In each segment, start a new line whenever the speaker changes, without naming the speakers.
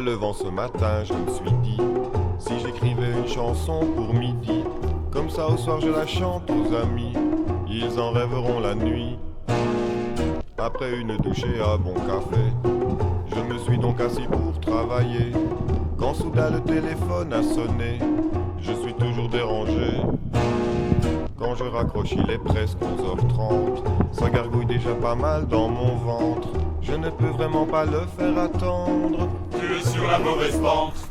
levant ce matin, je me suis dit, si j'écrivais une chanson pour midi, comme ça au soir je la chante aux amis, ils en rêveront la nuit. Après une douche et un bon café, je me suis donc assis pour travailler, quand soudain le téléphone a sonné, je suis toujours dérangé. Quand je raccroche il est presque 11h30, ça gargouille déjà pas mal dans mon ventre, je ne peux vraiment pas le faire attendre.
Tu es sur la mauvaise pente.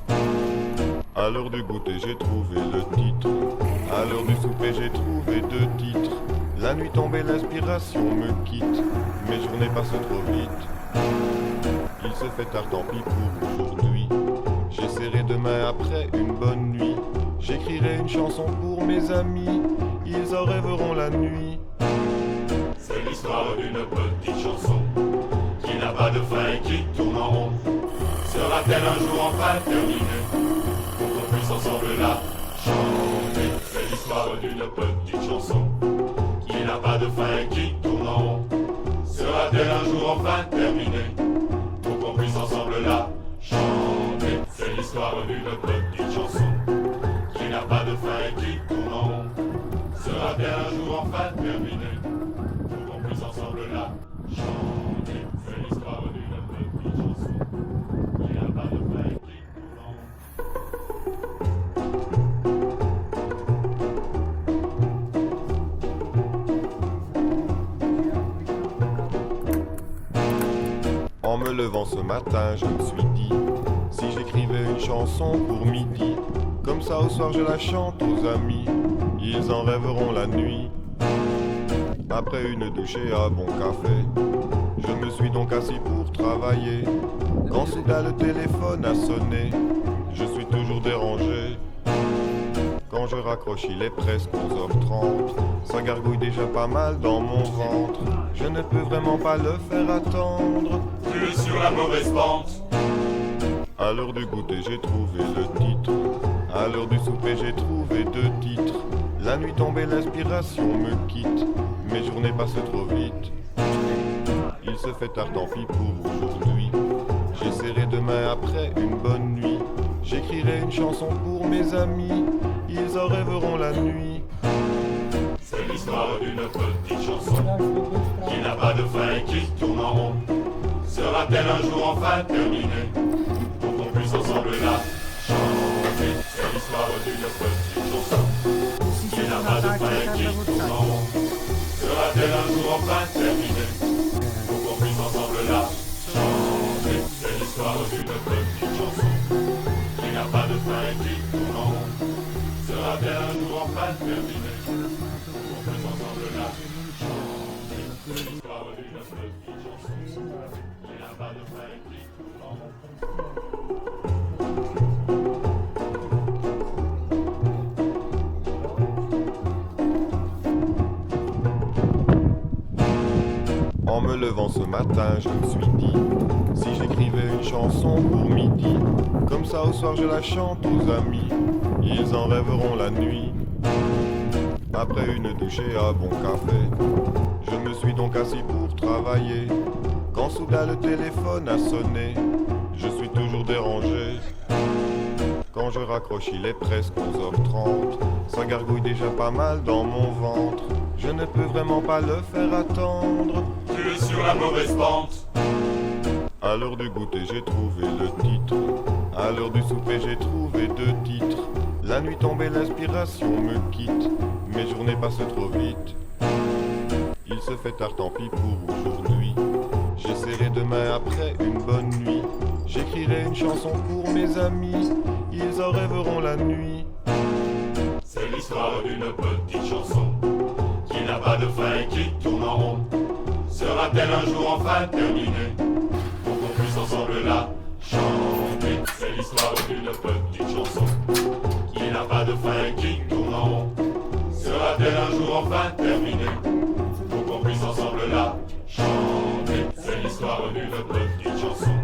À l'heure du goûter j'ai trouvé le titre, à l'heure du souper j'ai trouvé 2 titres. La nuit tombée l'inspiration me quitte, mes journées passent trop vite. Il se fait tard, tant pis pour aujourd'hui, j'essaierai demain après une bonne nuit. J'écrirai une chanson pour mes amis, ils en rêveront la nuit.
C'est l'histoire d'une petite chanson qui n'a pas de fin et qui tourne en rond. Sera-t-elle un jour enfin terminée pour qu'on puisse ensemble la chanter? C'est l'histoire d'une petite chanson qui n'a pas de fin et qui tourne en rond. Sera-t-elle un jour enfin terminée pour qu'on puisse ensemble la chanter? C'est l'histoire d'une petite chanson qui n'a pas de fin et qui tourne en rond. Sera-t-elle un jour enfin terminée pour qu'on puisse ensemble la chanter? C'est l'histoire d'une petite chanson qui n'a pas de fin et qui tourne en rond.
En me levant ce matin, je me suis dit, si j'écrivais une chanson pour midi, comme ça au soir je la chante aux amis, ils en rêveront la nuit. Après une douche et un bon café, je me suis donc assis pour travailler, quand soudain le téléphone a sonné, je suis toujours dérangé. Quand je raccroche il est presque 11h30, ça gargouille déjà pas mal dans mon ventre, je ne peux vraiment pas le faire attendre.
Tu es sur la mauvaise pente.
À l'heure du goûter j'ai trouvé le titre, à l'heure du souper j'ai trouvé 2 titres. La nuit tombée l'inspiration me quitte, mes journées passent trop vite. Il se fait tard, tant pis pour aujourd'hui, j'essaierai demain après une bonne nuit. J'écrirai une chanson pour mes amis, ils en rêveront la nuit.
C'est l'histoire d'une petite chanson qui n'a pas de fin et qui tourne en rond. Sera-t-elle un jour enfin terminée pour qu'on puisse ensemble la chanter? C'est l'histoire d'une petite chanson qui n'a pas de fin et qui tourne en rond. Sera-t-elle un jour enfin terminée pour qu'on puisse ensemble la chanter? C'est l'histoire d'une petite chanson qui n'a pas de fin et qui tourne en rond. Sera-t-elle un jour enfin terminée pour qu'on puisse ensemble la chanter? C'est l'histoire d'une petite chanson qui n'a pas de fin et qui tourne en rond.
En me levant ce matin, je me suis dit, si j'écrivais une chanson pour midi, comme ça au soir je la chante aux amis, ils en rêveront la nuit. Après une douche et un bon café, je me suis donc assis pour travailler, quand soudain le téléphone a sonné, je suis toujours dérangé. Quand je raccroche il est presque 11h30, ça gargouille déjà pas mal dans mon ventre, je ne peux vraiment pas le faire attendre.
Tu es sur la mauvaise pente.
À l'heure du goûter j'ai trouvé le titre, à l'heure du souper j'ai trouvé 2 titres. La nuit tombée l'inspiration me quitte, mes journées passent trop vite. Il se fait tard, tant pis pour aujourd'hui, j'essaierai demain après une bonne nuit. J'écrirai une chanson pour mes amis, ils en rêveront la nuit.
C'est l'histoire d'une petite chanson qui n'a pas de fin et qui tourne en rond. Sera-t-elle un jour enfin terminée pour qu'on puisse ensemble la chanter? C'est l'histoire d'une petite chanson qui n'a pas de fin et qui tourne en rond. Sera-t-elle un jour enfin terminée pour qu'on puisse ensemble la chanter? C'est l'histoire d'une petite chanson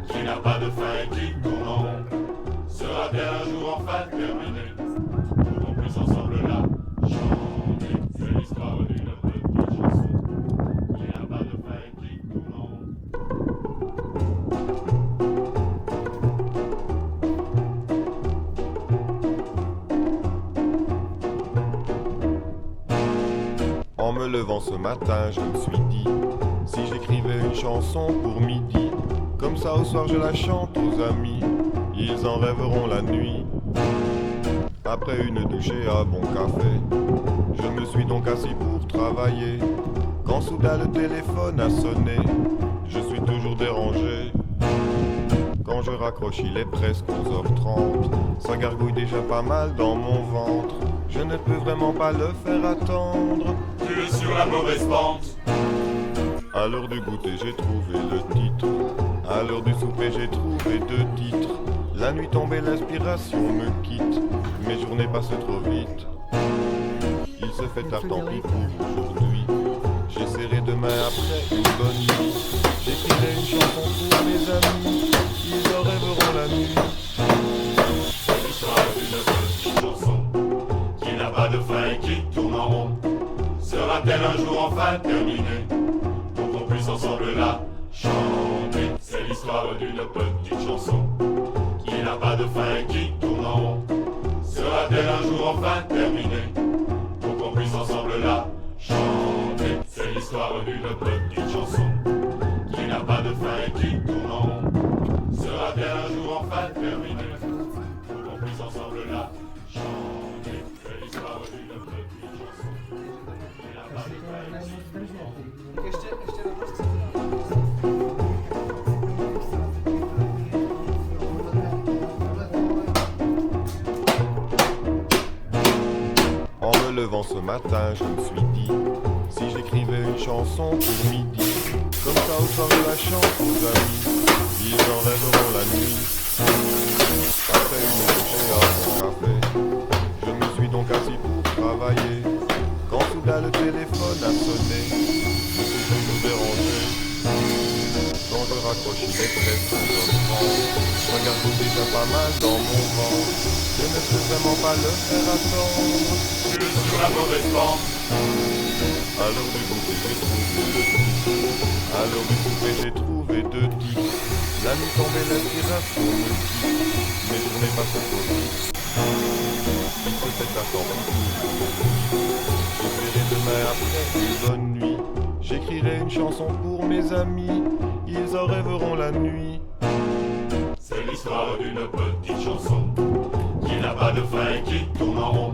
qui n'a pas de fin et qui tourne en rond. Sera-t-elle un jour enfin terminée pour qu'on puisse ensemble la chanter? C'est l'histoire d'une petite chanson qui n'a pas de fin et qui tourne en rond.
me levant ce matin, je me suis dit, si j'écrivais une chanson pour midi, comme ça au soir je la chante aux amis, ils en rêveront la nuit. Après une douche et un bon café, je me suis donc assis pour travailler, quand soudain le téléphone a sonné, je suis toujours dérangé. Quand je raccroche, il est presque 11h30, ça gargouille déjà pas mal dans mon ventre, je ne peux vraiment pas le faire attendre.
Tu es sur la mauvaise pente.
À l'heure du goûter, j'ai trouvé le titre. À l'heure du souper, j'ai trouvé 2 titres. La nuit tombée, l'inspiration me quitte. Mes journées passent trop vite. Il se fait tard, tant pis pour aujourd'hui. J'essaierai demain après une bonne nuit. J'écrirai une chanson pour mes amis. Ils en rêveront la nuit.
C'est l'histoire d'une petite chanson qui n'a pas de fin et qui tourne en rond. Sera-t-elle un jour enfin terminée pour qu'on puisse ensemble la chanter? C'est l'histoire d'une petite chanson qui n'a pas de fin et qui tourne en rond. Sera-t-elle un jour enfin terminée pour qu'on puisse ensemble la chanter? C'est l'histoire d'une petite chanson qui n'a pas de fin et qui tourne en rond. Sera-t-elle un jour enfin terminée pour qu'on puisse ensemble la chanter? C'est l'histoire d'une petite chanson qui n'a pas de fin et qui tourne en rond.
En me levant ce matin, je me suis dit, si j'écrivais une chanson pour midi, comme ça au soir je la chante aux amis, ils en rêveront la nuit. Après une douche et un bon café, je me suis donc assis pour travailler, quand soudain le téléphone a sonné, je suis toujours dérangé. Quand je raccroche, il est presque 11h30, ça gargouille déjà pas mal dans mon ventre, je ne peux vraiment pas le faire attendre.
Tu es sur la mauvaise pente.
À l'heure du goûter, j'ai trouvé le titre. À l'heure du souper, j'ai trouvé 2 titres. La nuit tombée, l'inspiration me quitte. Mes journées passent trop vite. Il se fait attendre. J'espérai demain après une bonne nuit. J'écrirai une chanson pour mes amis. Ils en rêveront la nuit.
C'est l'histoire d'une petite chanson qui n'a pas de fin et qui tourne en rond.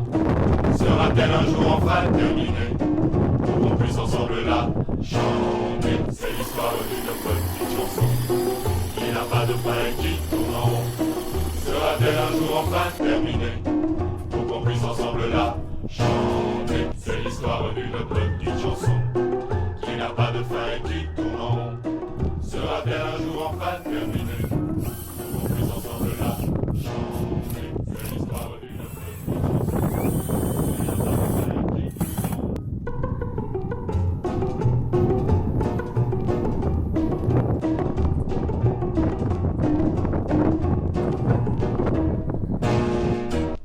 Sera-t-elle un jour enfin terminée pour qu'on puisse ensemble la chanter? C'est l'histoire d'une petite chanson qui n'a pas de fin et qui tourne en rond. Sera-t-elle un jour enfin terminée pour qu'on puisse ensemble la chanter? C'est l'histoire d'une petite chanson qui n'a pas de fin et qui tourne en rond. Sera-t-elle un jour enfin terminée pour qu'on puisse ensemble la chanter? C'est l'histoire d'une petite chanson qui n'a pas de fin et qui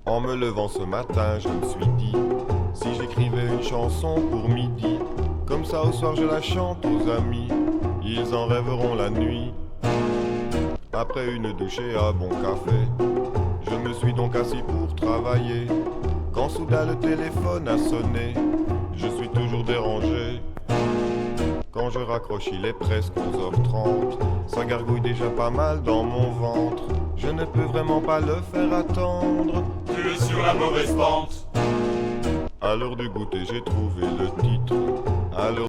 En me levant ce matin, je me suis dit, si j'écrivais une chanson pour midi, comme ça au soir je la chante aux amis, ils en rêveront la nuit. Après une douche et un bon café, je me suis donc assis pour travailler, quand soudain le téléphone a sonné, je suis toujours dérangé. Quand je raccroche, il est presque 11h30, ça gargouille déjà pas mal dans mon ventre, je ne peux vraiment pas le faire attendre.
Tu es sur la mauvaise pente.
À l'heure du goûter, j'ai trouvé le titre. À l'heure